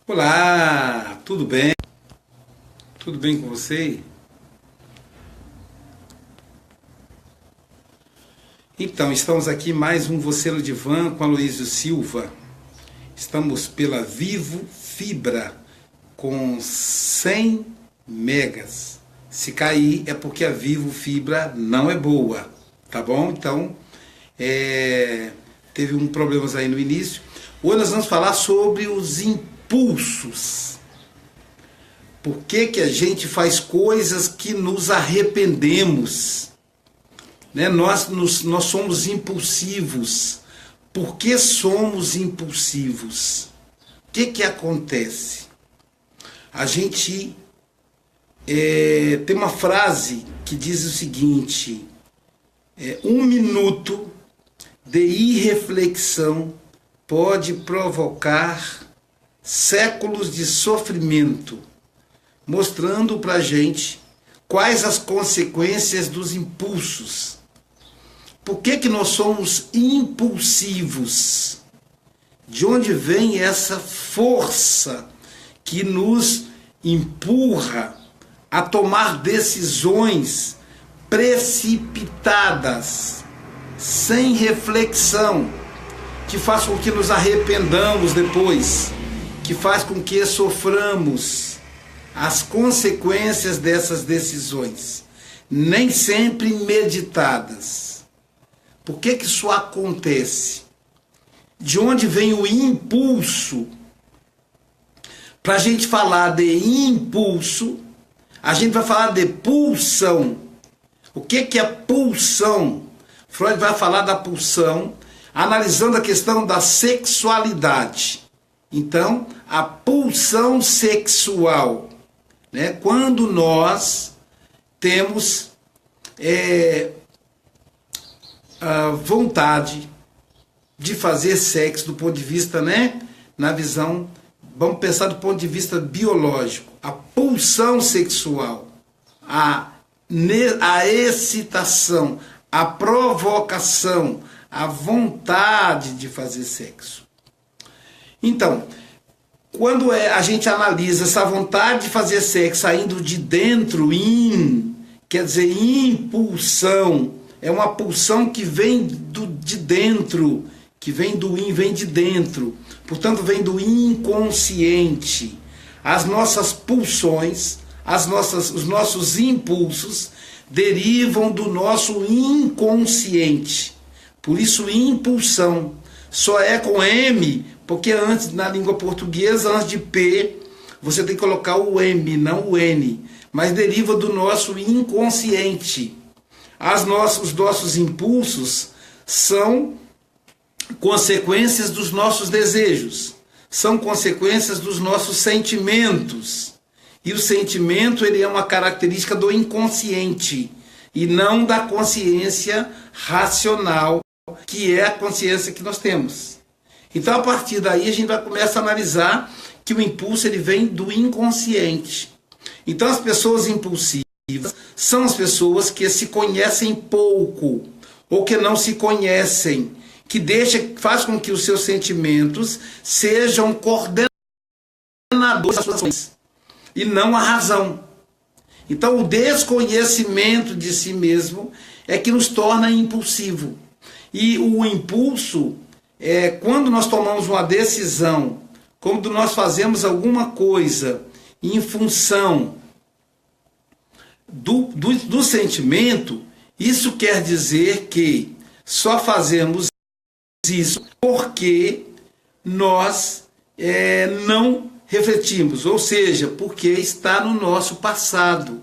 Olá, tudo bem? Tudo bem com você? Então, estamos aqui mais um Você no Divã com Aloysio Silva. Estamos pela Vivo Fibra com 100 megas. Se cair é porque a Vivo Fibra não é boa, tá bom? Então, teve um problemas aí no início. Hoje nós vamos falar sobre os impulsos. Por que a gente faz coisas que nos arrependemos? Né? Nós somos impulsivos. Por que somos impulsivos? O que acontece? A gente tem uma frase que diz o seguinte: 1 minuto de irreflexão pode provocar séculos de sofrimento, mostrando para a gente quais as consequências dos impulsos. Por que nós somos impulsivos? De onde vem essa força que nos empurra a tomar decisões precipitadas, sem reflexão, que faz com que nos arrependamos depois, que faz com que soframos as consequências dessas decisões, nem sempre meditadas? Por que isso acontece? De onde vem o impulso? Para a gente falar de impulso, a gente vai falar de pulsão. O que é pulsão? Freud vai falar da pulsão analisando a questão da sexualidade. Então, a pulsão sexual, né? Quando nós temos a vontade de fazer sexo do ponto de vista, né? Na visão, vamos pensar do ponto de vista biológico, a pulsão sexual, a excitação, a provocação, a vontade de fazer sexo. Então, quando a gente analisa essa vontade de fazer sexo saindo de dentro, quer dizer, impulsão, é uma pulsão que vem de dentro, que vem do vem de dentro, portanto vem do inconsciente. As nossas pulsões, os nossos impulsos derivam do nosso inconsciente. Por isso, impulsão só é com M, porque antes, na língua portuguesa, antes de P, você tem que colocar o M, não o N. Mas deriva do nosso inconsciente. Os nossos impulsos são consequências dos nossos desejos, são consequências dos nossos sentimentos. E o sentimento, ele é uma característica do inconsciente e não da consciência racional, que é a consciência que nós temos. Então, a partir daí, a gente vai começar a analisar que o impulso ele vem do inconsciente. Então, as pessoas impulsivas são as pessoas que se conhecem pouco ou que não se conhecem, que faz com que os seus sentimentos sejam coordenadores das suas ações e não a razão. Então, o desconhecimento de si mesmo é que nos torna impulsivo. E o impulso é quando nós tomamos uma decisão, quando nós fazemos alguma coisa em função do sentimento. Isso quer dizer que só fazemos isso porque nós não refletimos, ou seja, porque está no nosso passado,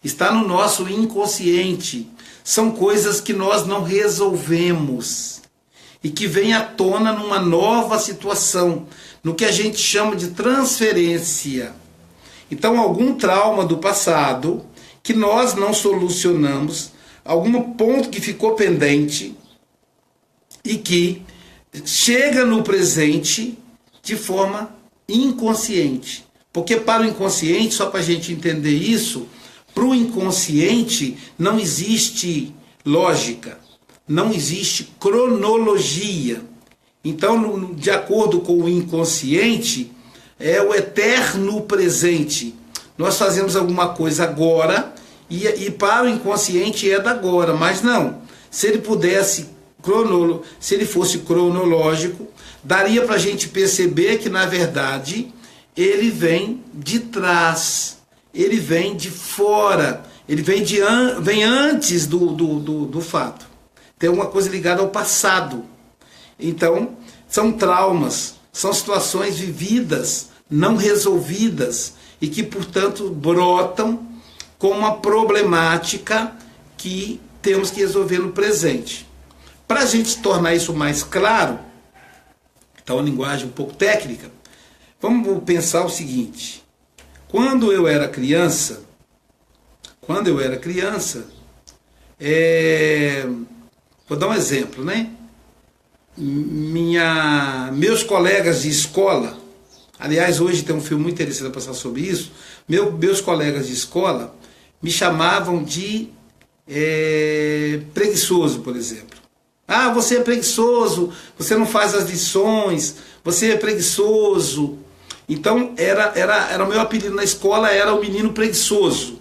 está no nosso inconsciente. São coisas que nós não resolvemos e que vêm à tona numa nova situação, no que a gente chama de transferência. Então, algum trauma do passado que nós não solucionamos, algum ponto que ficou pendente e que chega no presente de forma inconsciente. Porque para o inconsciente, só para a gente entender isso, para o inconsciente não existe lógica, não existe cronologia. Então, de acordo com o inconsciente, é o eterno presente. Nós fazemos alguma coisa agora e para o inconsciente é da agora, mas não. Se ele pudesse, se ele fosse cronológico, daria para a gente perceber que, na verdade, ele vem de trás, ele vem de fora, ele vem antes do fato. Tem alguma coisa ligada ao passado. Então, são traumas, são situações vividas, não resolvidas, e que, portanto, brotam com uma problemática que temos que resolver no presente. Para a gente tornar isso mais claro, então uma linguagem um pouco técnica, vamos pensar o seguinte: quando eu era criança, vou dar um exemplo, né? Meus colegas de escola, aliás, hoje tem um filme muito interessante a passar sobre isso, meus colegas de escola me chamavam de preguiçoso, por exemplo. Ah, você é preguiçoso, você não faz as lições, você é preguiçoso. Então, era o meu apelido na escola, era o menino preguiçoso.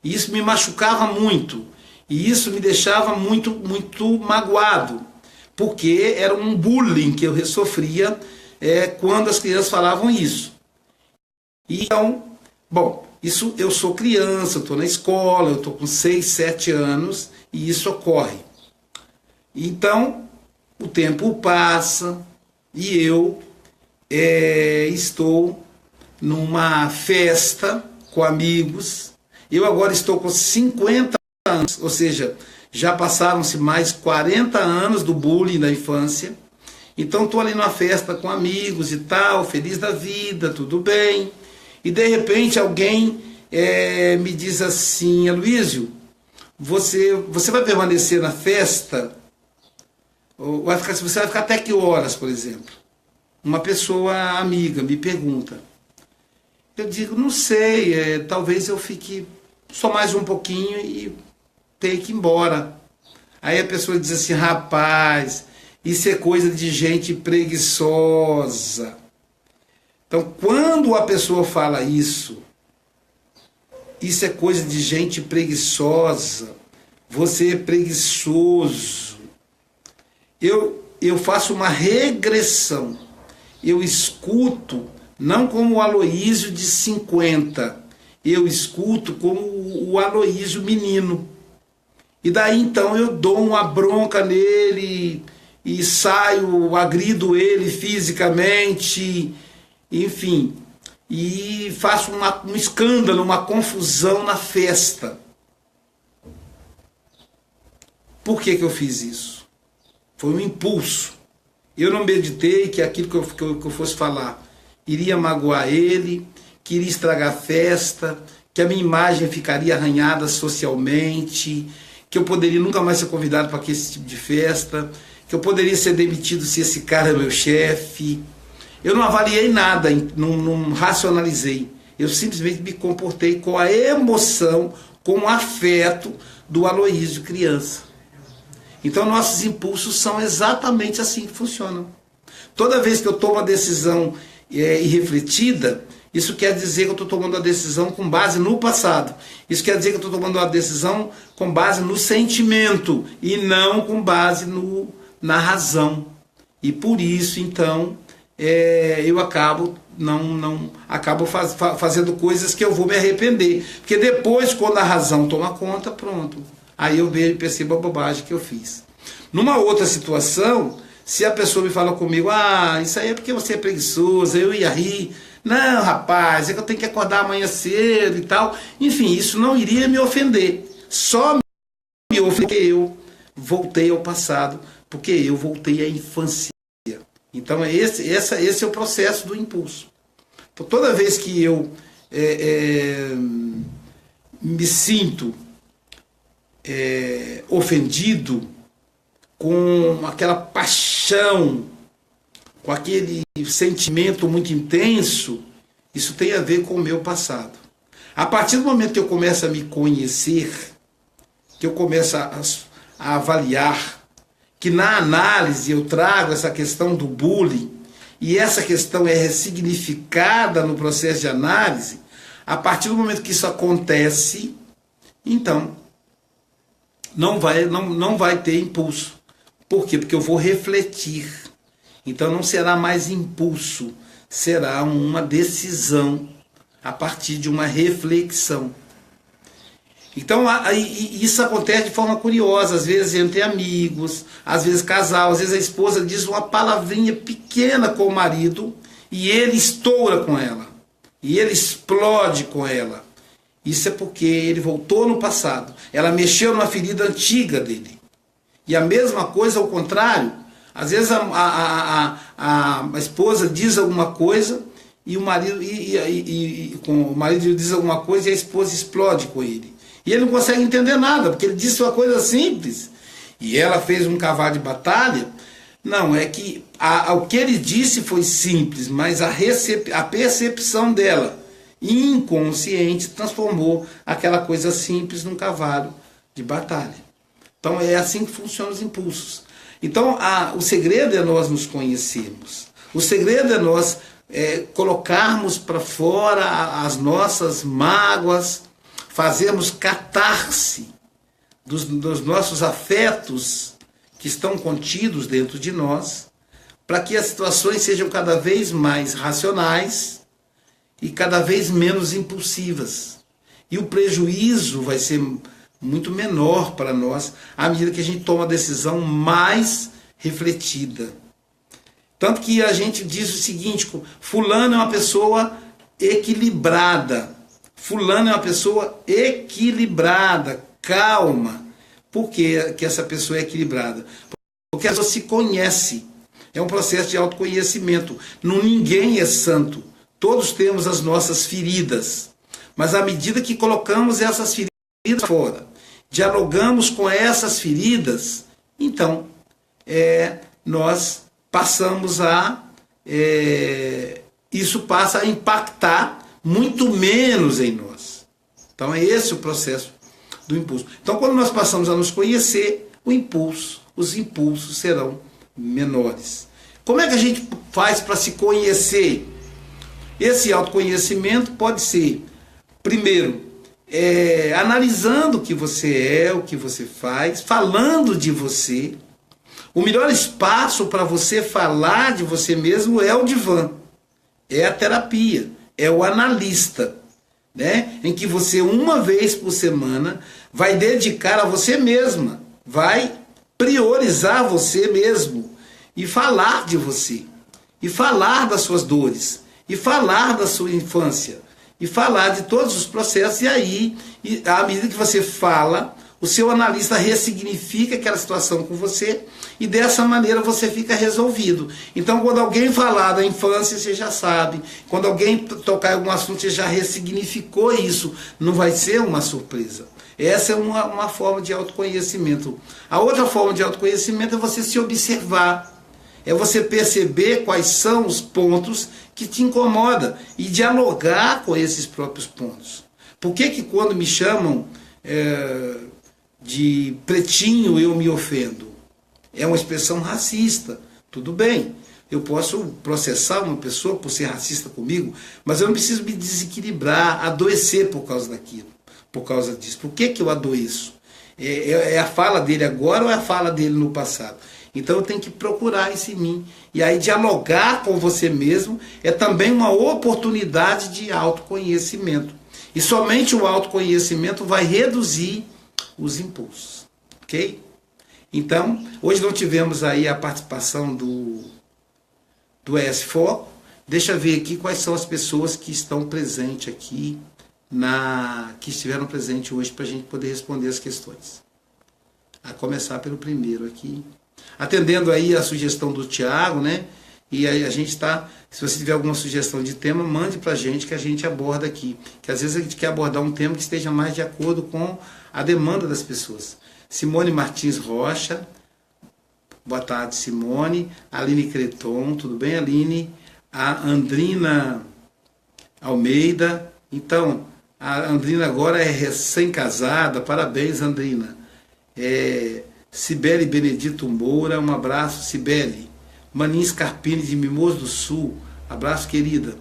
E isso me machucava muito. E isso me deixava muito, muito magoado. Porque era um bullying que eu sofria quando as crianças falavam isso. Então, bom, isso, eu sou criança, eu estou na escola, eu estou com 6, 7 anos e isso ocorre. Então, o tempo passa e eu estou numa festa com amigos. Eu agora estou com 50 anos, ou seja, já passaram-se mais 40 anos do bullying da infância. Então estou ali numa festa com amigos e tal, feliz da vida, tudo bem. E de repente alguém me diz assim: Aloysio, você vai permanecer na festa? Ou você vai ficar até que horas, por exemplo? Uma pessoa amiga me pergunta. Eu digo, não sei, talvez eu fique só mais um pouquinho e tenha que ir embora. Aí a pessoa diz assim: rapaz, isso é coisa de gente preguiçosa. Então, quando a pessoa fala isso é coisa de gente preguiçosa, você é preguiçoso. Eu faço uma regressão. Eu escuto, não como o Aloysio de 50, eu escuto como o Aloysio menino. E daí então eu dou uma bronca nele e saio, agrido ele fisicamente, enfim, e faço um escândalo, uma confusão na festa. Por que eu fiz isso? Foi um impulso. Eu não meditei que aquilo que eu fosse falar iria magoar ele, que iria estragar a festa, que a minha imagem ficaria arranhada socialmente, que eu poderia nunca mais ser convidado para esse tipo de festa, que eu poderia ser demitido se esse cara é meu chefe. Eu não avaliei nada, não racionalizei. Eu simplesmente me comportei com a emoção, com o afeto do Aloysio criança. Então nossos impulsos são exatamente assim que funcionam. Toda vez que eu tomo uma decisão irrefletida, isso quer dizer que eu estou tomando a decisão com base no passado. Isso quer dizer que eu estou tomando uma decisão com base no sentimento e não com base na razão. E por isso, então, eu acabo fazendo coisas que eu vou me arrepender. Porque depois, quando a razão toma conta, pronto. Aí eu percebo a bobagem que eu fiz. Numa outra situação, se a pessoa me fala comigo, isso aí é porque você é preguiçoso, eu ia rir. Não, rapaz, é que eu tenho que acordar amanhã cedo e tal. Enfim, isso não iria me ofender. Só me ofende porque eu voltei ao passado, porque eu voltei à infância. Então esse é o processo do impulso. Então, toda vez que eu me sinto ofendido, com aquela paixão, com aquele sentimento muito intenso, isso tem a ver com o meu passado. A partir do momento que eu começo a me conhecer, que eu começo a avaliar, que na análise eu trago essa questão do bullying e essa questão é ressignificada no processo de análise, a partir do momento que isso acontece, então não vai ter impulso. Por quê? Porque eu vou refletir. Então não será mais impulso, será uma decisão a partir de uma reflexão. Então isso acontece de forma curiosa, às vezes entre amigos, às vezes casal, às vezes a esposa diz uma palavrinha pequena com o marido e ele estoura com ela, e ele explode com ela. Isso é porque ele voltou no passado, ela mexeu numa ferida antiga dele. E a mesma coisa ao contrário, às vezes a esposa diz alguma coisa e o marido, o marido diz alguma coisa e a esposa explode com ele. E ele não consegue entender nada, porque ele disse uma coisa simples. E ela fez um cavalo de batalha. Não, é que o que ele disse foi simples, mas a percepção dela, inconsciente, transformou aquela coisa simples num cavalo de batalha. Então é assim que funcionam os impulsos. Então o segredo é nós nos conhecermos. O segredo é nós colocarmos para fora as nossas mágoas, fazermos catarse dos nossos afetos que estão contidos dentro de nós, para que as situações sejam cada vez mais racionais e cada vez menos impulsivas. E o prejuízo vai ser muito menor para nós à medida que a gente toma a decisão mais refletida. Tanto que a gente diz o seguinte: fulano é uma pessoa equilibrada. Fulano é uma pessoa equilibrada, calma. Por que essa pessoa é equilibrada? Porque a pessoa se conhece. É um processo de autoconhecimento. Ninguém é santo. Todos temos as nossas feridas. Mas à medida que colocamos essas feridas fora, dialogamos com essas feridas, então nós passamos isso passa a impactar muito menos em nós. Então é esse o processo do impulso. Então quando nós passamos a nos conhecer, os impulsos serão menores. Como é que a gente faz para se conhecer? Esse autoconhecimento pode ser, primeiro, analisando o que você é, o que você faz, falando de você. O melhor espaço para você falar de você mesmo é o divã, é a terapia, é o analista, né? Em que você, uma vez por semana, vai dedicar a você mesma, vai priorizar você mesmo e falar de você, e falar das suas dores, e falar da sua infância, e falar de todos os processos. E aí, à medida que você fala, o seu analista ressignifica aquela situação com você e dessa maneira você fica resolvido. Então, quando alguém falar da infância, você já sabe. Quando alguém tocar em algum assunto, você já ressignificou isso. Não vai ser uma surpresa. Essa é uma forma de autoconhecimento. A outra forma de autoconhecimento é você se observar. É você perceber quais são os pontos que te incomodam e dialogar com esses próprios pontos. Por que quando me chamam de pretinho eu me ofendo? É uma expressão racista. Tudo bem, eu posso processar uma pessoa por ser racista comigo, mas eu não preciso me desequilibrar, adoecer por causa daquilo, por causa disso. Por que eu adoeço? É a fala dele agora ou é a fala dele no passado? Então eu tenho que procurar isso em mim. E aí dialogar com você mesmo é também uma oportunidade de autoconhecimento. E somente o autoconhecimento vai reduzir os impulsos. Ok? Então, hoje não tivemos aí a participação do ES Foco. Deixa eu ver aqui quais são as pessoas que estão presentes aqui, que estiveram presentes hoje para a gente poder responder as questões. A começar pelo primeiro aqui. Atendendo aí a sugestão do Tiago, né? E aí a gente está, se você tiver alguma sugestão de tema, mande para a gente que a gente aborda aqui. Que às vezes a gente quer abordar um tema que esteja mais de acordo com a demanda das pessoas. Simone Martins Rocha, boa tarde, Simone. Aline Creton, tudo bem, Aline? A Andrina Almeida. Então, a Andrina agora é recém-casada, parabéns, Andrina. Cibele Benedito Moura, um abraço, Cibele. Maninha Scarpini de Mimoso do Sul, abraço, querida.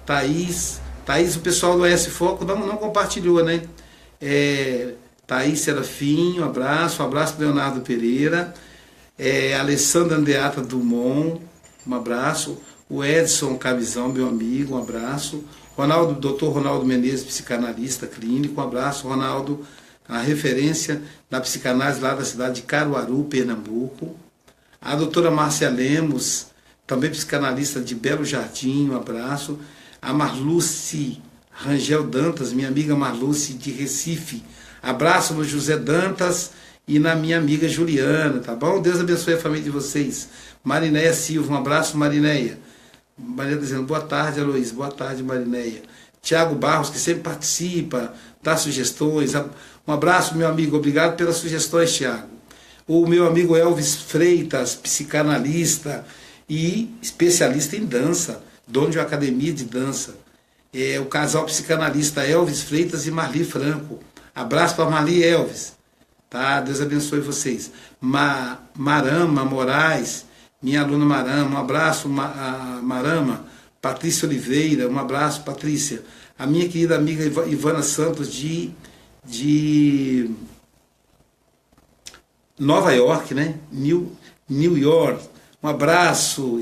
Thaís, o pessoal do S Foco não compartilhou, né? Thaís Serafim, um abraço para Leonardo Pereira, Alessandra Andeata Dumont, um abraço, o Edson Cabizão, meu amigo, um abraço, Dr. Ronaldo Menezes, psicanalista clínico, um abraço, Ronaldo, a referência da psicanálise lá da cidade de Caruaru, Pernambuco, a doutora Márcia Lemos, também psicanalista de Belo Jardim, um abraço, a Marluce Rangel Dantas, minha amiga Marluce de Recife, abraço no José Dantas e na minha amiga Juliana, tá bom? Deus abençoe a família de vocês. Marinéia Silva, um abraço, Marinéia. Maria dizendo, boa tarde, Aloís, boa tarde, Marinéia. Tiago Barros, que sempre participa, dá sugestões. Um abraço, meu amigo, obrigado pelas sugestões, Tiago. O meu amigo Elvis Freitas, psicanalista e especialista em dança, dono de uma academia de dança. O casal psicanalista Elvis Freitas e Marli Franco. Abraço para Marli e Elvis. Tá? Deus abençoe vocês. Marama Moraes, minha aluna Marama, um abraço, Marama. Patrícia Oliveira, um abraço, Patrícia. A minha querida amiga Ivana Santos de Nova York, né? New York. Um abraço,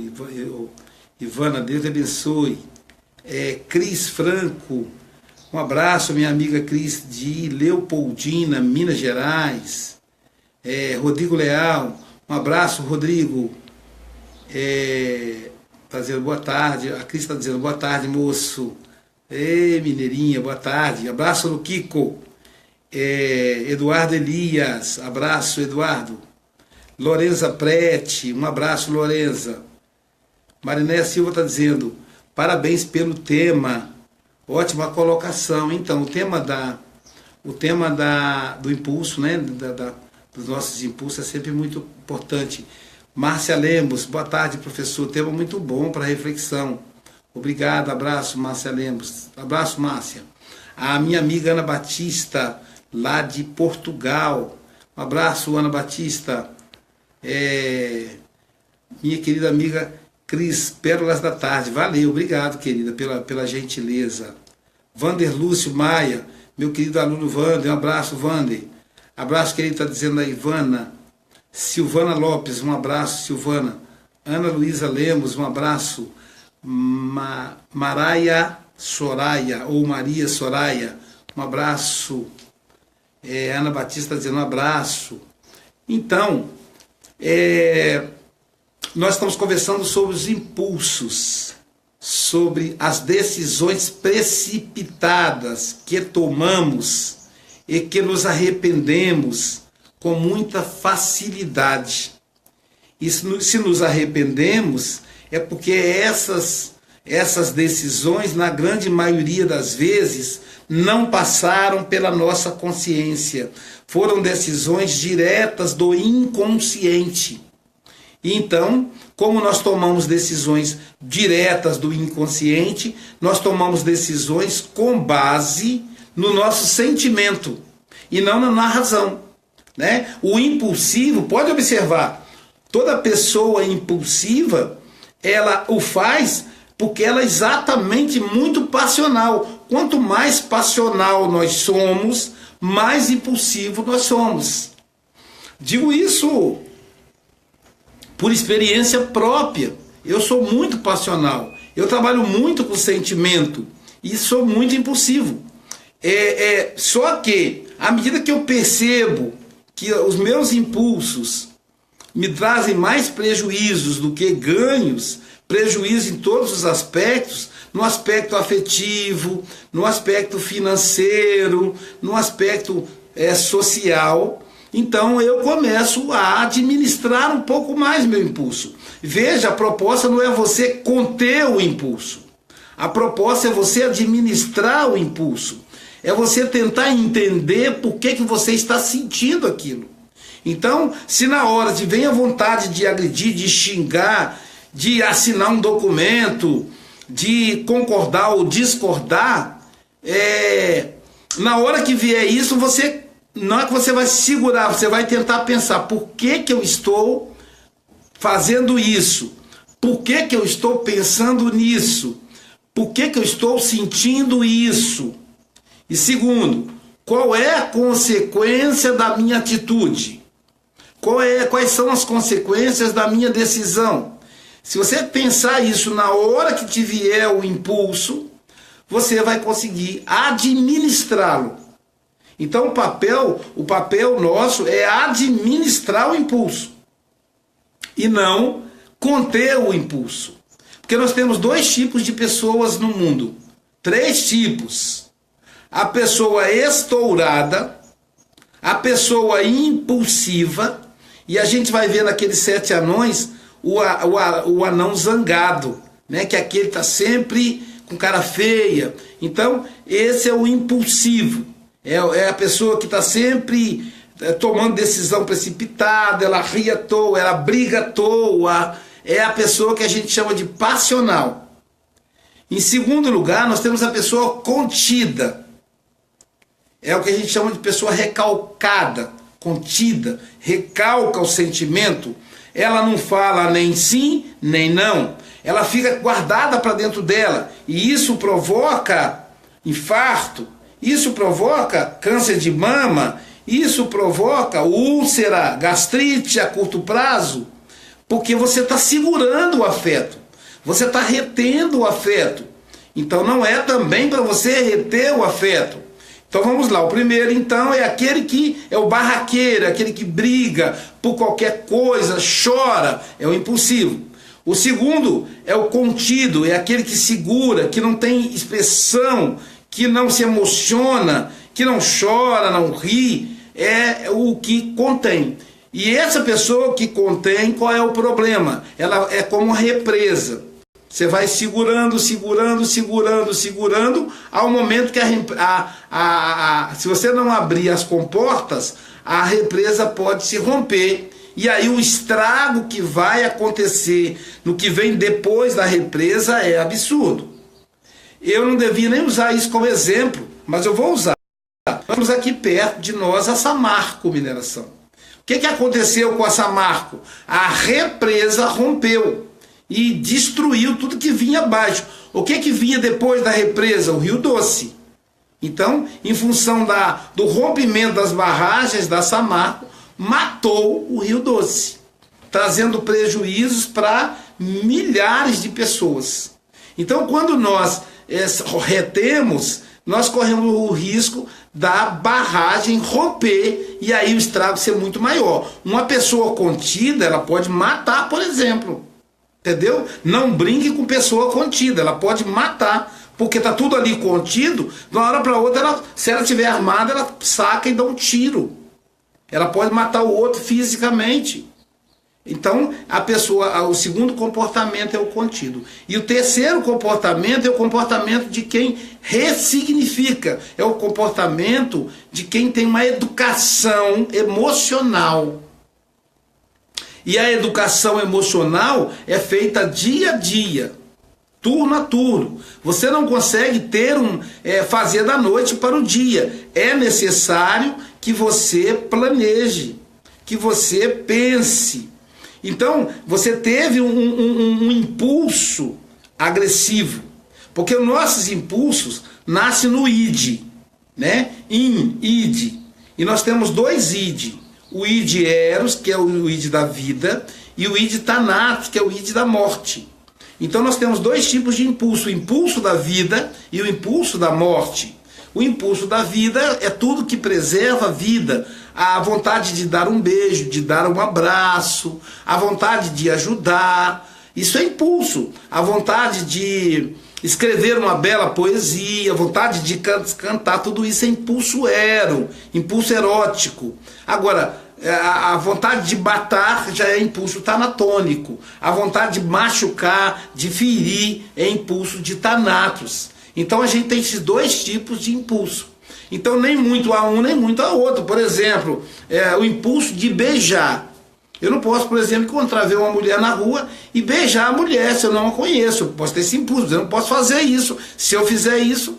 Ivana, Deus abençoe. Cris Franco, um abraço, minha amiga Cris de Leopoldina, Minas Gerais. Rodrigo Leal, um abraço, Rodrigo. Está dizendo boa tarde, a Cris está dizendo boa tarde, moço. Mineirinha, boa tarde. Abraço no Kiko. Eduardo Elias, abraço, Eduardo. Lorenza Prete, um abraço, Lorenza. Marinéia Silva está dizendo, parabéns pelo tema, ótima colocação. Então, o tema do impulso, né, dos nossos impulsos é sempre muito importante. Márcia Lemos, boa tarde, professor, tema muito bom para reflexão. Obrigado, abraço, Márcia Lemos. Abraço, Márcia. A minha amiga Ana Batista, lá de Portugal. Um abraço, Ana Batista. Minha querida amiga Cris, Pérolas da Tarde. Valeu, obrigado, querida, pela gentileza. Vander Lúcio Maia, meu querido aluno Vander, um abraço, Vander. Abraço, querido, está dizendo a Ivana. Silvana Lopes, um abraço, Silvana. Ana Luísa Lemos, um abraço. Maraia Soraya, ou Maria Soraya, um abraço. Ana Batista dizendo um abraço. Então, nós estamos conversando sobre os impulsos, sobre as decisões precipitadas que tomamos e que nos arrependemos com muita facilidade. E se nos arrependemos, é porque essas decisões, na grande maioria das vezes, não passaram pela nossa consciência. Foram decisões diretas do inconsciente. Então, como nós tomamos decisões diretas do inconsciente, nós tomamos decisões com base no nosso sentimento e não na razão, né? O impulsivo, pode observar, toda pessoa impulsiva, ela o faz porque ela é exatamente muito passional. Quanto mais passional nós somos, mais impulsivo nós somos. Digo isso por experiência própria. Eu sou muito passional. Eu trabalho muito com sentimento e sou muito impulsivo. Só que, à medida que eu percebo que os meus impulsos me trazem mais prejuízos do que ganhos, prejuízo em todos os aspectos, no aspecto afetivo, no aspecto financeiro, no aspecto social, então eu começo a administrar um pouco mais meu impulso. Veja, a proposta não é você conter o impulso. A proposta é você administrar o impulso. É você tentar entender por que você está sentindo aquilo. Então, se na hora de vem a vontade de agredir, de xingar, de assinar um documento, de concordar ou discordar, na hora que vier isso, não é que você vai se segurar, você vai tentar pensar por que eu estou fazendo isso. Por que que eu estou pensando nisso? Por que que eu estou sentindo isso? E segundo, qual é a consequência da minha atitude? Quais são as consequências da minha decisão? Se você pensar isso na hora que te vier o impulso, você vai conseguir administrá-lo. Então o papel nosso é administrar o impulso e não conter o impulso. Porque nós temos dois tipos de pessoas no mundo. Três tipos. A pessoa estourada, a pessoa impulsiva, e a gente vai ver naqueles 7 anões o anão zangado, né? Que é aquele que está sempre com cara feia. Então, esse é o impulsivo. É a pessoa que está sempre tomando decisão precipitada, ela ri à toa, ela briga à toa. É a pessoa que a gente chama de passional. Em segundo lugar, nós temos a pessoa contida. É o que a gente chama de pessoa recalcada, contida, recalca o sentimento. Ela não fala nem sim, nem não. Ela fica guardada para dentro dela. E isso provoca infarto, isso provoca câncer de mama, isso provoca úlcera, gastrite a curto prazo, porque você está segurando o afeto, você está retendo o afeto. Então não é também para você reter o afeto. Então vamos lá, o primeiro então é aquele que é o barraqueiro, aquele que briga por qualquer coisa, chora, é o impulsivo. O segundo é o contido, é aquele que segura, que não tem expressão, que não se emociona, que não chora, não ri, é o que contém. E essa pessoa que contém, qual é o problema? Ela é como uma represa. Você vai segurando, segurando, segurando, segurando, ao momento que se você não abrir as comportas, a represa pode se romper. E aí o estrago que vai acontecer no que vem depois da represa é absurdo. Eu não devia nem usar isso como exemplo, mas eu vou usar. Vamos aqui perto de nós a Samarco Mineração. O que aconteceu com a Samarco? A represa rompeu e destruiu tudo que vinha abaixo. O que vinha depois da represa? O Rio Doce. Então, em função do rompimento das barragens da Samarco, matou o Rio Doce, trazendo prejuízos para milhares de pessoas. Então, quando nós retemos, nós corremos o risco da barragem romper e aí o estrago ser muito maior. Uma pessoa contida, ela pode matar, por exemplo. Entendeu? Não brinque com pessoa contida, ela pode matar, porque está tudo ali contido, de uma hora para outra, se ela estiver armada, ela saca e dá um tiro. Ela pode matar o outro fisicamente. Então, o segundo comportamento é o contido. E o terceiro comportamento é o comportamento de quem ressignifica. É o comportamento de quem tem uma educação emocional. E a educação emocional é feita dia a dia, turno a turno. Você não consegue fazer da noite para o dia. É necessário que você planeje, que você pense. Então, você teve um impulso agressivo, porque os nossos impulsos nascem no id, né? Id. E nós temos 2 id. O id eros, que é o id da vida, e o id thanatos, que é o id da morte. Então nós temos 2 tipos de impulso, o impulso da vida e o impulso da morte. O impulso da vida é tudo que preserva a vida, a vontade de dar um beijo, de dar um abraço, a vontade de ajudar, isso é impulso. A vontade de escrever uma bela poesia, a vontade de cantar, tudo isso é impulso impulso erótico. Agora, a vontade de matar já é impulso tanatônico. A vontade de machucar, de ferir, é impulso de thanatos. Então a gente tem esses 2 tipos de impulso. Então nem muito a um, nem muito a outro. Por exemplo, o impulso de beijar. Eu não posso, por exemplo, ver uma mulher na rua e beijar a mulher se eu não a conheço. Eu posso ter esse impulso, eu não posso fazer isso. Se eu fizer isso,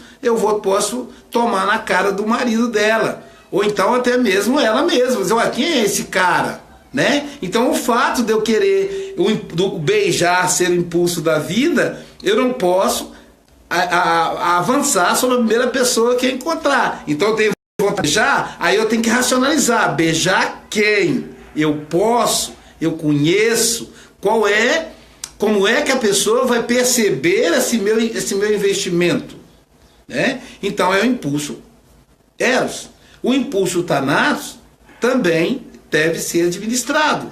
posso tomar na cara do marido dela. Ou então até mesmo ela mesma. Dizer, quem é esse cara? né? Então o fato de eu querer do beijar ser o impulso da vida, eu não posso avançar sobre a primeira pessoa que eu encontrar. Então eu tenho vontade de beijar, aí eu tenho que racionalizar. Beijar quem? Eu posso, eu conheço, como é que a pessoa vai perceber esse meu investimento, né? Então é o impulso Eros. O impulso Thanatos também deve ser administrado.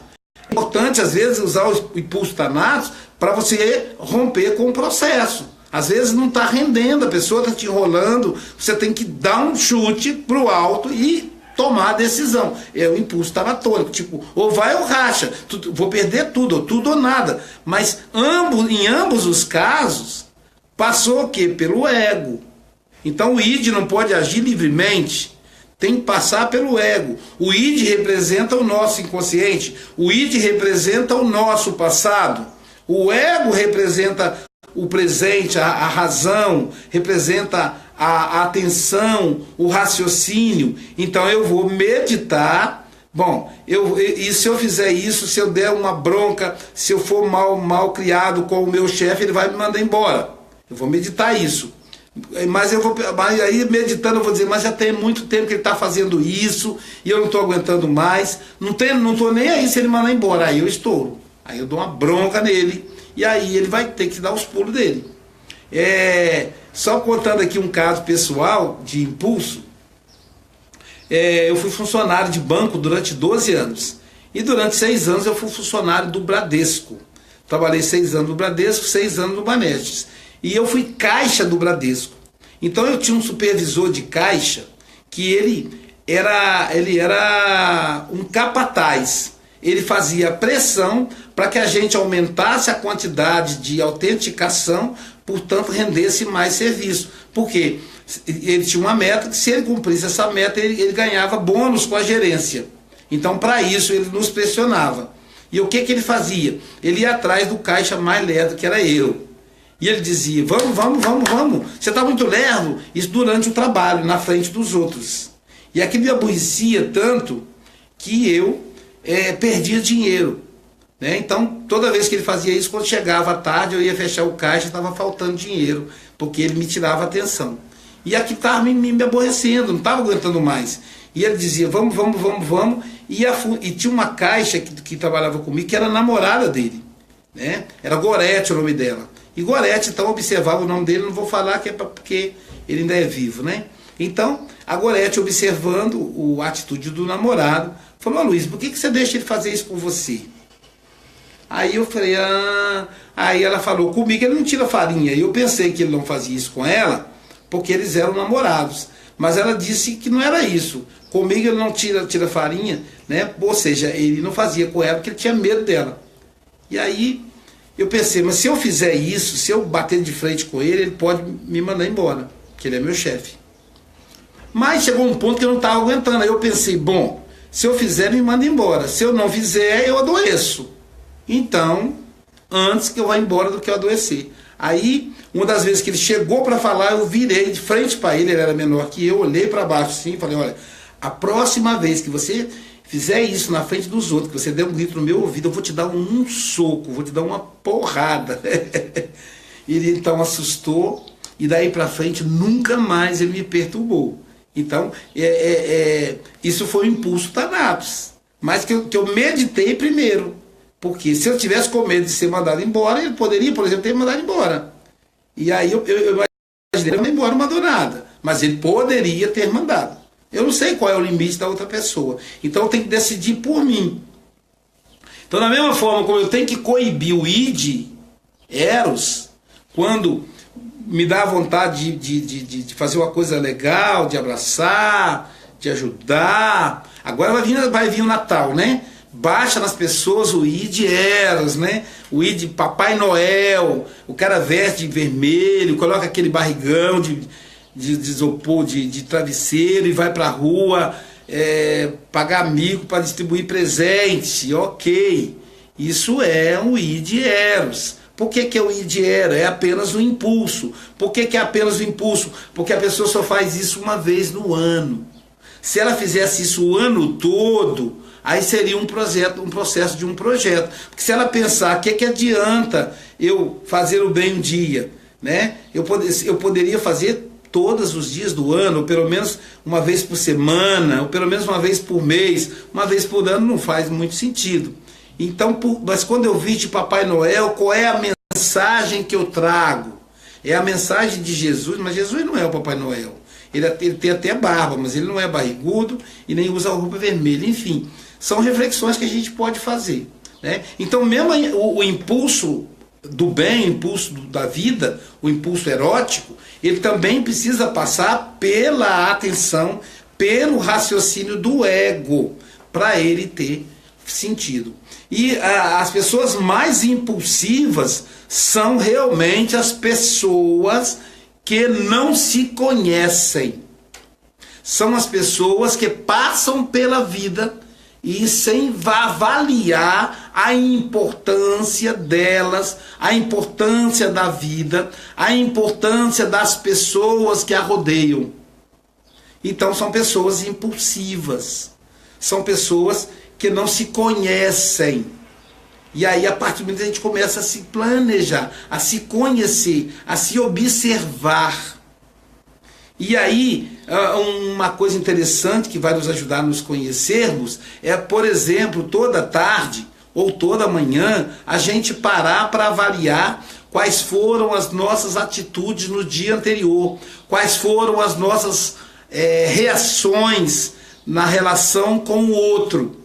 É importante, às vezes, usar o impulso Thanatos para você romper com o processo. Às vezes não está rendendo, a pessoa está te enrolando, você tem que dar um chute para o alto e tomar a decisão. É o impulso tanatônico, tipo, ou vai ou racha, vou perder tudo, ou tudo ou nada. Mas em ambos os casos, passou o quê? Pelo ego. Então o id não pode agir livremente, tem que passar pelo ego. O id representa o nosso inconsciente, o id representa o nosso passado, o ego representa o presente, a razão, representa a atenção, o raciocínio. Então eu vou meditar. Bom, e se eu fizer isso, se eu der uma bronca, se eu for mal criado com o meu chefe, ele vai me mandar embora. Eu vou meditar isso. Mas aí meditando eu vou dizer, mas já tem muito tempo que ele está fazendo isso e eu não estou aguentando mais. Não estou nem aí se ele mandar embora. Aí eu estouro. Aí eu dou uma bronca nele. E aí ele vai ter que dar os pulos dele. Só contando aqui um caso pessoal de impulso. Eu fui funcionário de banco durante 12 anos. E durante 6 anos eu fui funcionário do Bradesco. Trabalhei 6 anos no Bradesco, 6 anos no Banestes. E eu fui caixa do Bradesco. Então eu tinha um supervisor de caixa que ele era um capataz. Ele fazia pressão para que a gente aumentasse a quantidade de autenticação, portanto rendesse mais serviço. Porque ele tinha uma meta que, se ele cumprisse essa meta, ele ganhava bônus com a gerência. Então, para isso, ele nos pressionava. E o que ele fazia? Ele ia atrás do caixa mais lerdo, que era eu. E ele dizia, vamos, você está muito lerdo. Isso durante o trabalho, na frente dos outros. E aquilo me aborrecia tanto que eu perdia dinheiro, né? Então toda vez que ele fazia isso, quando chegava à tarde eu ia fechar o caixa, estava faltando dinheiro, porque ele me tirava a atenção. E aquilo estava me aborrecendo, não estava aguentando mais. E ele dizia, vamos, e tinha uma caixa que trabalhava comigo, que era a namorada dele, né? Era Gorete o nome dela. E Gorete, então, observava o nome dele, não vou falar que é porque ele ainda é vivo, né? Então, a Gorete, observando a atitude do namorado, falou, Luiz, por que você deixa ele fazer isso com você? Aí eu falei, Aí ela falou, comigo ele não tira farinha. E eu pensei que ele não fazia isso com ela, porque eles eram namorados. Mas ela disse que não era isso. Comigo ele não tira farinha, né? Ou seja, ele não fazia com ela porque ele tinha medo dela. E aí eu pensei, mas se eu fizer isso, se eu bater de frente com ele pode me mandar embora, porque ele é meu chefe. Mas chegou um ponto que eu não estava aguentando. Aí eu pensei, bom, se eu fizer, me manda embora. Se eu não fizer, eu adoeço. Então, antes que eu vá embora do que eu adoecer. Aí, uma das vezes que ele chegou para falar, eu virei de frente para ele era menor que eu, olhei para baixo assim e falei, olha, a próxima vez que você fizer isso na frente dos outros, que você der um grito no meu ouvido, eu vou te dar um soco, vou te dar uma porrada. Ele então assustou e daí para frente nunca mais ele me perturbou. Então, isso foi um impulso Thanatos, mas que eu meditei primeiro, porque se eu tivesse com medo de ser mandado embora, ele poderia, por exemplo, ter me mandado embora. E aí eu imaginei mandar embora, não mandou nada, mas ele poderia ter mandado. Eu não sei qual é o limite da outra pessoa, então eu tenho que decidir por mim. Então, da mesma forma como eu tenho que coibir o id, Eros, quando me dá vontade de fazer uma coisa legal, de abraçar, de ajudar. Agora vai vir o Natal, né? Baixa nas pessoas o id Eros, né? O id Papai Noel, o cara veste de vermelho, coloca aquele barrigão de isopor, de travesseiro e vai pra rua pagar amigo para distribuir presente, ok. Isso é um id Eros. Por que é o id Eros? É apenas um impulso. Por que é apenas um impulso? Porque a pessoa só faz isso uma vez no ano. Se ela fizesse isso o ano todo, aí seria um processo de um projeto. Porque se ela pensar, o que adianta eu fazer o bem um dia? Né? Eu poderia fazer todos os dias do ano, ou pelo menos uma vez por semana, ou pelo menos uma vez por mês, uma vez por ano não faz muito sentido. Então, mas quando eu vi de Papai Noel, qual é a mensagem que eu trago? É a mensagem de Jesus, mas Jesus não é o Papai Noel. Ele tem até barba, mas ele não é barrigudo e nem usa roupa vermelha. Enfim, são reflexões que a gente pode fazer. Né? Então, mesmo o impulso do bem, o impulso da vida, o impulso erótico, ele também precisa passar pela atenção, pelo raciocínio do ego, para ele ter sentido. E as pessoas mais impulsivas são realmente as pessoas que não se conhecem. São as pessoas que passam pela vida e sem avaliar a importância delas, a importância da vida, a importância das pessoas que a rodeiam. Então são pessoas impulsivas, são pessoas que não se conhecem. E aí, a partir do momento que a gente começa a se planejar, a se conhecer, a se observar. E aí, uma coisa interessante que vai nos ajudar a nos conhecermos é, por exemplo, toda tarde ou toda manhã, a gente parar para avaliar quais foram as nossas atitudes no dia anterior, quais foram as nossas reações na relação com o outro.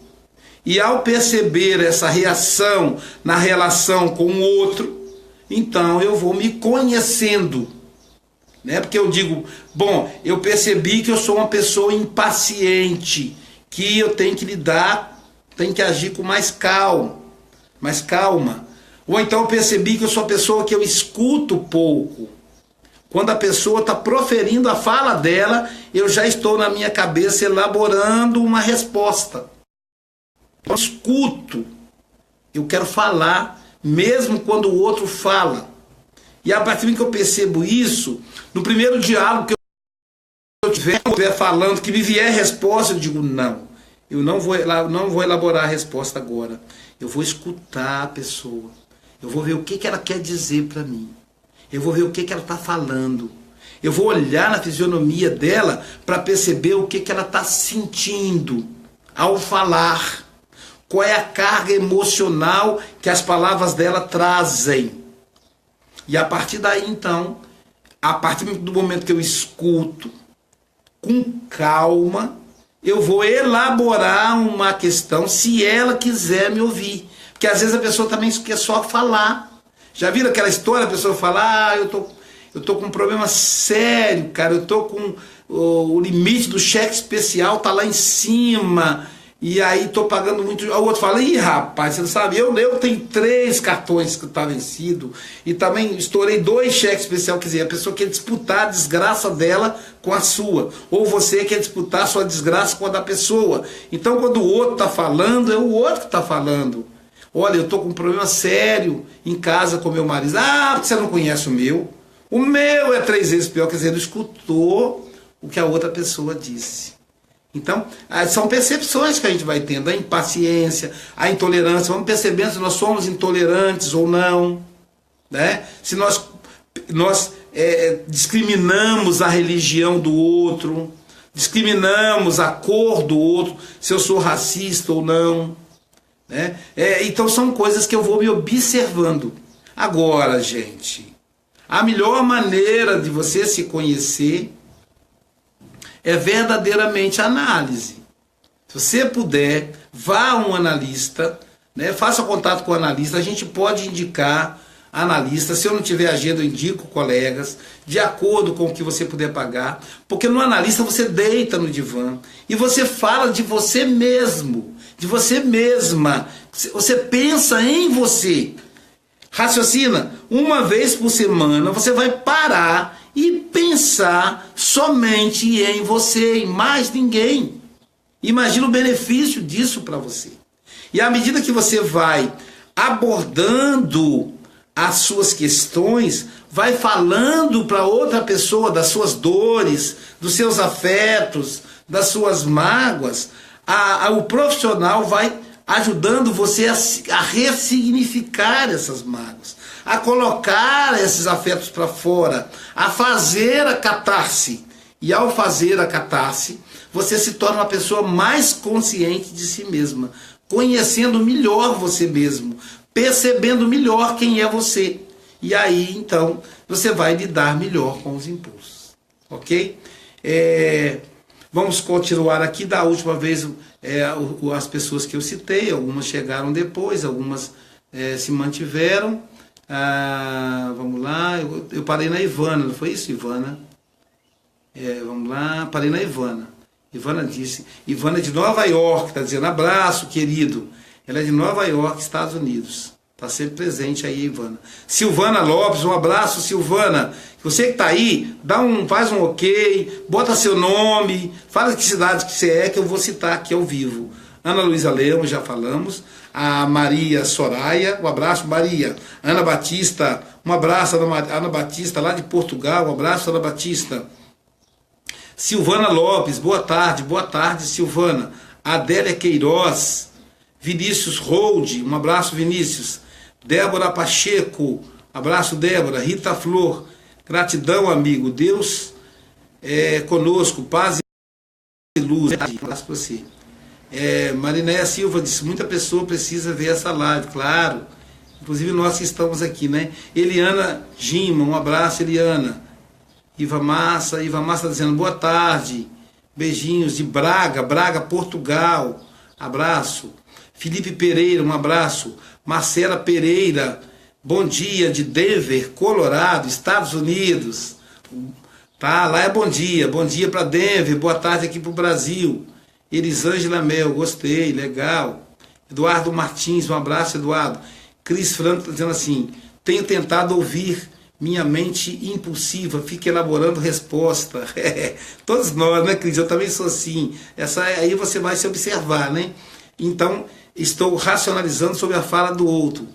E ao perceber essa reação na relação com o outro, então eu vou me conhecendo. Né? Porque eu digo, bom, eu percebi que eu sou uma pessoa impaciente, que eu tenho que lidar, tenho que agir com mais calma. Ou então eu percebi que eu sou uma pessoa que eu escuto pouco. Quando a pessoa está proferindo a fala dela, eu já estou na minha cabeça elaborando uma resposta. Eu escuto, eu quero falar, mesmo quando o outro fala. E a partir do momento que eu percebo isso, no primeiro diálogo que eu estiver falando, que me vier resposta, eu digo, não, eu não vou elaborar a resposta agora. Eu vou escutar a pessoa. Eu vou ver o que ela quer dizer para mim. Eu vou ver o que ela está falando. Eu vou olhar na fisionomia dela para perceber o que ela está sentindo ao falar. Qual é a carga emocional que as palavras dela trazem. E a partir daí, então, a partir do momento que eu escuto, com calma, eu vou elaborar uma questão, se ela quiser me ouvir. Porque às vezes a pessoa também quer só falar. Já viram aquela história, a pessoa fala, eu tô com um problema sério, cara, eu tô com o limite do cheque especial, tá lá em cima, e aí tô pagando muito. O outro fala, ih, rapaz, você não sabe, eu tenho 3 cartões que tá vencido, e também estourei 2 cheques especiais. Quer dizer, a pessoa quer disputar a desgraça dela com a sua, ou você quer disputar a sua desgraça com a da pessoa. Então quando o outro tá falando, é o outro que tá falando. Olha, eu tô com um problema sério em casa com meu marido. Ah, porque você não conhece o meu. O meu é 3 vezes pior. Quer dizer, ele escutou o que a outra pessoa disse. Então, são percepções que a gente vai tendo. A impaciência, a intolerância. Vamos percebendo se nós somos intolerantes ou não. Né? Se nós discriminamos a religião do outro. Discriminamos a cor do outro. Se eu sou racista ou não. Né? Então são coisas que eu vou me observando. Agora, gente, a melhor maneira de você se conhecer é verdadeiramente a análise. Se você puder, vá a um analista, né? Faça contato com o analista. A gente pode indicar analista. Se eu não tiver agenda, eu indico colegas, de acordo com o que você puder pagar. Porque no analista você deita no divã e você fala de você mesmo, de você mesma. Você pensa em você. Raciocina, uma vez por semana você vai parar e pensar somente em você, em mais ninguém. Imagina o benefício disso para você. E à medida que você vai abordando as suas questões, vai falando para outra pessoa das suas dores, dos seus afetos, das suas mágoas, o profissional vai ajudando você a ressignificar essas mágoas, a colocar esses afetos para fora, a fazer a catarse. E ao fazer a catarse, você se torna uma pessoa mais consciente de si mesma, conhecendo melhor você mesmo, percebendo melhor quem é você. E aí, então, você vai lidar melhor com os impulsos. Ok? Vamos continuar aqui. Da última vez, as pessoas que eu citei, algumas chegaram depois, algumas se mantiveram. Vamos lá, eu parei na Ivana, não foi isso, Ivana? Vamos lá, parei na Ivana. Ivana disse, Ivana é de Nova York, está dizendo, abraço, querido. Ela é de Nova York, Estados Unidos. Está sempre presente aí, Ivana. Silvana Lopes, um abraço, Silvana. Você que está aí, faz um ok, bota seu nome, fala que cidade que você é, que eu vou citar aqui ao vivo. Ana Luísa Leão, já falamos. A Maria Soraya, um abraço, Maria. Ana Batista, um abraço, Ana Batista, lá de Portugal, um abraço, Ana Batista. Silvana Lopes, boa tarde, Silvana. Adélia Queiroz, Vinícius Hold, um abraço, Vinícius. Débora Pacheco, abraço, Débora. Rita Flor, gratidão, amigo. Deus é conosco, paz e luz. Um abraço para você. Marinéia Silva disse, muita pessoa precisa ver essa live, claro. Inclusive nós que estamos aqui, né? Eliana Gima, um abraço, Eliana. Iva Massa está dizendo boa tarde, beijinhos de Braga, Portugal, abraço. Felipe Pereira, um abraço. Marcela Pereira, bom dia, de Denver, Colorado, Estados Unidos. Tá, lá é bom dia para Denver, boa tarde aqui para o Brasil. Elisângela Mel, gostei, legal. Eduardo Martins, um abraço, Eduardo. Cris Franco está dizendo assim, tenho tentado ouvir minha mente impulsiva, fica elaborando resposta. Todos nós, né, Cris? Eu também sou assim. Aí você vai se observar, né? Então, estou racionalizando sobre a fala do outro.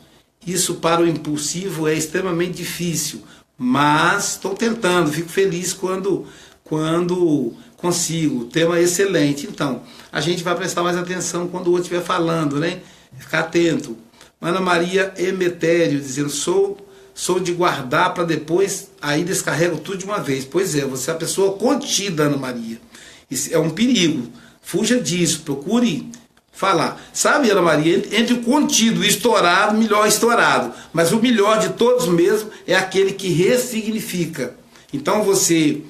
Isso para o impulsivo é extremamente difícil, mas estou tentando, fico feliz quando consigo. Tema excelente. Então, a gente vai prestar mais atenção quando o outro estiver falando, né? Ficar atento. Ana Maria Emetério, dizendo, sou de guardar para depois, aí descarrego tudo de uma vez. Pois é, você é a pessoa contida, Ana Maria. Isso é um perigo. Fuja disso, procure falar. Sabe, Ana Maria, entre o contido e o estourado, melhor estourado. Mas o melhor de todos mesmo é aquele que ressignifica. Então você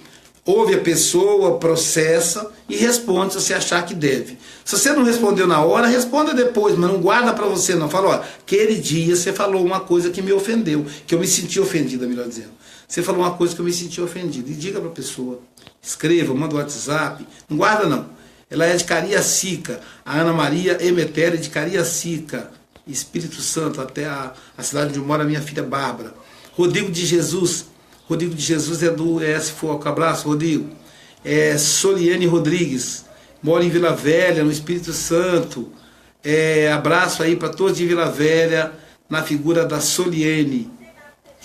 ouve a pessoa, processa e responde se você achar que deve. Se você não respondeu na hora, responda depois, mas não guarda para você não. Fala, aquele dia você falou uma coisa que me ofendeu, que eu me senti ofendida, melhor dizendo. Você falou uma coisa que eu me senti ofendida. E diga para a pessoa, escreva, manda o WhatsApp, não guarda não. Ela é de Cariacica, a Ana Maria Emetéria de Cariacica, Espírito Santo, até a cidade onde mora a minha filha Bárbara. Rodrigo de Jesus é do ES Foco, abraço, Rodrigo. Soliane Rodrigues, mora em Vila Velha, no Espírito Santo. Abraço aí para todos de Vila Velha, na figura da Soliane.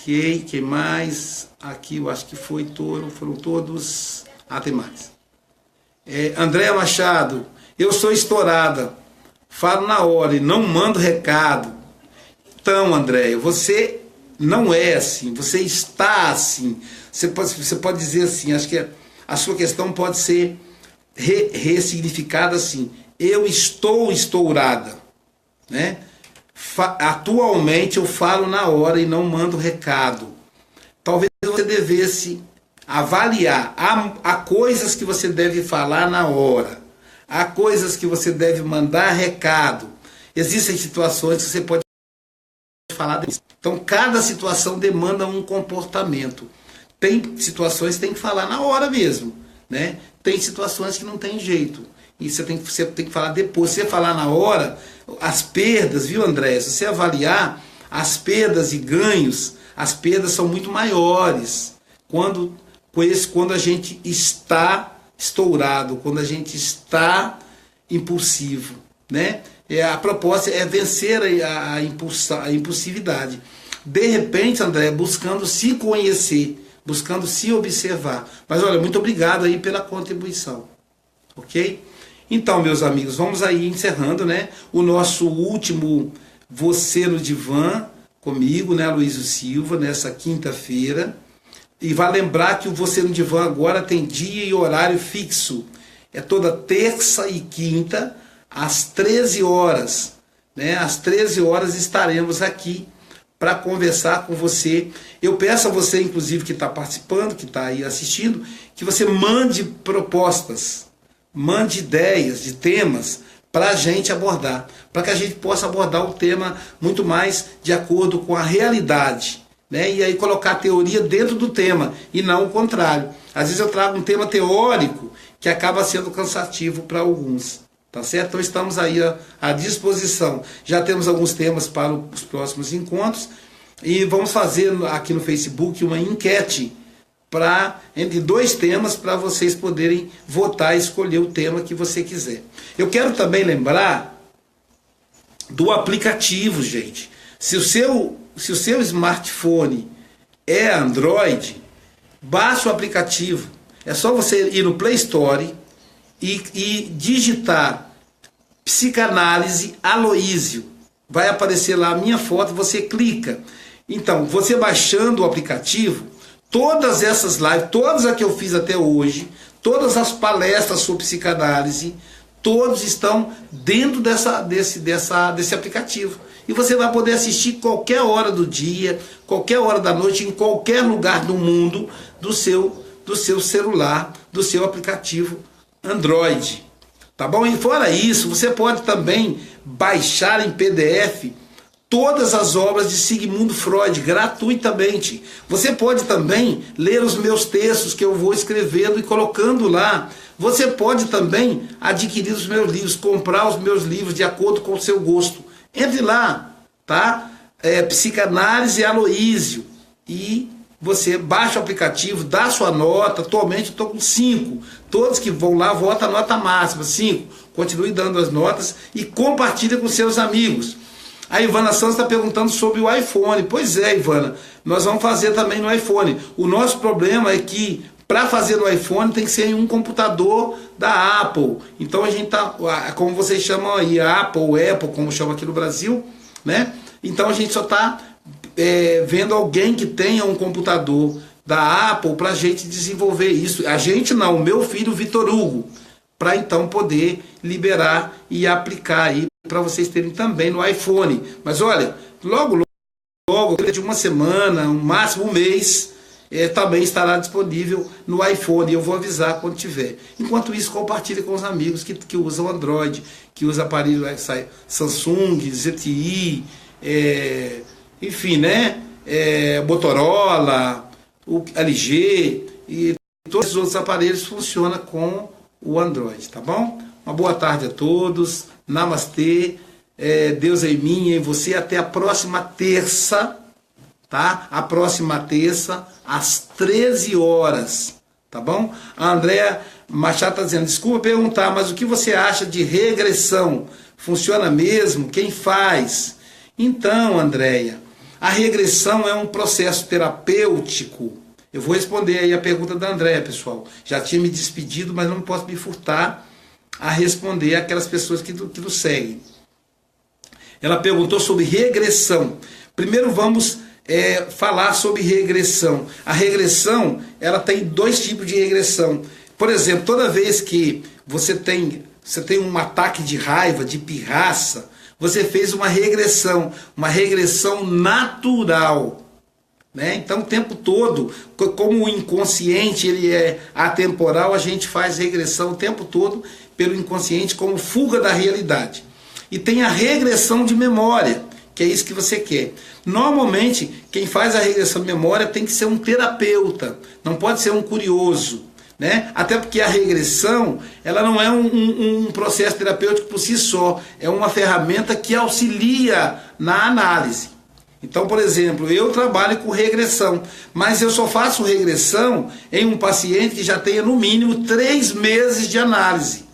Quem mais? Aqui eu acho que foram todos. Tem mais. Andréa Machado, eu sou estourada, falo na hora e não mando recado. Então, Andréa, você não é assim, você está assim. Você pode dizer assim, acho que a sua questão pode ser ressignificada assim, eu estou estourada, né? Atualmente eu falo na hora e não mando recado. Talvez você devesse avaliar, há coisas que você deve falar na hora, há coisas que você deve mandar recado. Existem situações que você pode falar disso. Então cada situação demanda um comportamento. Tem situações que tem que falar na hora mesmo, né? Tem situações que não tem jeito. E você tem que falar depois. Se você falar na hora, as perdas, viu, André? Se você avaliar as perdas e ganhos, as perdas são muito maiores quando a gente está estourado, quando a gente está impulsivo, né? A proposta é vencer a impulsividade. de repente, André, buscando se conhecer, buscando se observar. Mas olha, muito obrigado aí pela contribuição, ok? Então, meus amigos, vamos aí encerrando, né, o nosso último Você no Divã, comigo, né, Aloysio Silva, nessa quinta-feira. E vai lembrar que o Você no Divã agora tem dia e horário fixo. É toda terça e quinta, às 13 horas. Né? Às 13 horas estaremos aqui para conversar com você. Eu peço a você, inclusive, que está participando, que está aí assistindo, que você mande propostas, mande ideias de temas para a gente abordar, para que a gente possa abordar o tema muito mais de acordo com a realidade. Né? E aí colocar a teoria dentro do tema, e não o contrário. Às vezes eu trago um tema teórico que acaba sendo cansativo para alguns. Tá certo? Então estamos aí à disposição. Já temos alguns temas para os próximos encontros e vamos fazer aqui no Facebook uma enquete entre 2 temas para vocês poderem votar e escolher o tema que você quiser. Eu quero também lembrar do aplicativo, gente. Se o seu smartphone é Android, baixe o aplicativo. É só você ir no Play Store e digitar Psicanálise Aloysio. Vai aparecer lá a minha foto, você clica. Então, você baixando o aplicativo, todas essas lives, todas as que eu fiz até hoje, todas as palestras sobre psicanálise, todos estão dentro desse aplicativo. E você vai poder assistir qualquer hora do dia, qualquer hora da noite, em qualquer lugar do mundo, do seu celular, do seu aplicativo Android. Tá bom? E fora isso, você pode também baixar em PDF todas as obras de Sigmund Freud gratuitamente. Você pode também ler os meus textos que eu vou escrevendo e colocando lá. Você pode também adquirir os meus livros, comprar os meus livros de acordo com o seu gosto. Entre lá, tá? Psicanálise Aloysio. E você baixa o aplicativo, dá sua nota. Atualmente eu estou com 5. Todos que vão lá votam a nota máxima, 5. Continue dando as notas e compartilhe com seus amigos. A Ivana Santos está perguntando sobre o iPhone. Pois é, Ivana, nós vamos fazer também no iPhone. O nosso problema é que para fazer no iPhone tem que ser em um computador da Apple. Então a gente está, como vocês chamam aí, Apple, como chama aqui no Brasil, né? Então a gente só está vendo alguém que tenha um computador da Apple para a gente desenvolver isso. A gente não, o meu filho Vitor Hugo, para então poder liberar e aplicar aí para vocês terem também no iPhone. Mas olha, logo, de uma semana, no máximo um mês, também estará disponível no iPhone. Eu vou avisar quando tiver. Enquanto isso, compartilhe com os amigos que usam Android, que usam aparelho Samsung, ZTE, enfim, né? Motorola, o LG e todos os outros aparelhos funcionam com o Android, tá bom? Uma boa tarde a todos. Namastê. Deus é em mim e em você. Até a próxima terça, tá? A próxima terça, às 13 horas, tá bom? A Andréa Machado está dizendo, desculpa perguntar, mas o que você acha de regressão? Funciona mesmo? Quem faz? Então, Andréia, a regressão é um processo terapêutico. Eu vou responder aí a pergunta da Andréia, pessoal. Já tinha me despedido, mas não posso me furtar a responder aquelas pessoas que nos seguem. Ela perguntou sobre regressão. Primeiro vamos falar sobre regressão. A regressão, ela tem 2 tipos de regressão. Por exemplo, toda vez que você tem um ataque de raiva, de pirraça, você fez uma regressão natural. Né? Então o tempo todo, como o inconsciente ele é atemporal, a gente faz regressão o tempo todo pelo inconsciente como fuga da realidade. E tem a regressão de memória, que é isso que você quer. Normalmente, quem faz a regressão de memória tem que ser um terapeuta, não pode ser um curioso. Né? Até porque a regressão ela não é um processo terapêutico por si só, é uma ferramenta que auxilia na análise. Então, por exemplo, eu trabalho com regressão, mas eu só faço regressão em um paciente que já tenha no mínimo 3 meses de análise.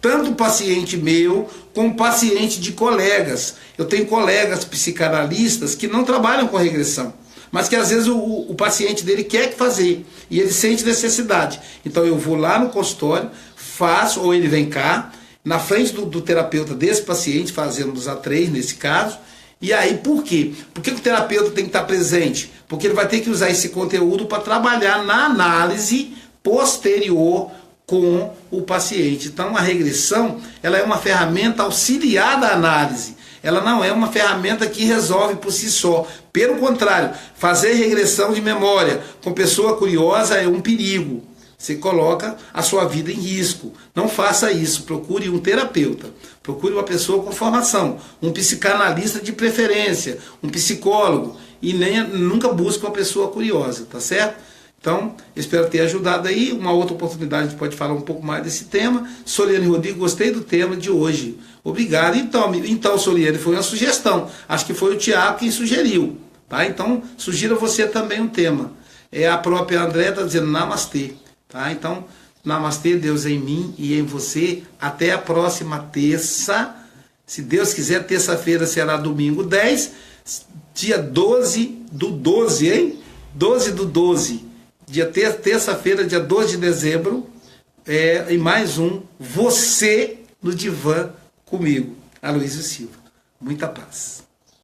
tanto paciente meu, como paciente de colegas. Eu tenho colegas psicanalistas que não trabalham com regressão, mas que às vezes o paciente dele quer fazer, e ele sente necessidade. Então eu vou lá no consultório, faço, ou ele vem cá, na frente do terapeuta desse paciente, fazemos a 3 nesse caso. E aí, por quê? Por que o terapeuta tem que estar presente? Porque ele vai ter que usar esse conteúdo para trabalhar na análise posterior com o paciente. Então, a regressão, ela é uma ferramenta auxiliar da análise. Ela não é uma ferramenta que resolve por si só. Pelo contrário, fazer regressão de memória com pessoa curiosa é um perigo. Você coloca a sua vida em risco. Não faça isso. Procure um terapeuta. Procure uma pessoa com formação. Um psicanalista de preferência. Um psicólogo. E nunca busque uma pessoa curiosa, tá certo? Então, espero ter ajudado aí. Uma outra oportunidade a gente pode falar um pouco mais desse tema. Soliane Rodrigues, gostei do tema de hoje. Obrigado. Então, Soliane, foi uma sugestão. Acho que foi o Tiago quem sugeriu. Tá? Então, sugira você também um tema. A própria André está dizendo namastê. Tá? Então, namastê, Deus em mim e em você. Até a próxima terça. Se Deus quiser, terça-feira será domingo 10, dia 12 do 12, hein? 12 do 12. Terça-feira, dia 12 de dezembro. E mais um Você no Divã comigo, Aloysio Silva. Muita paz.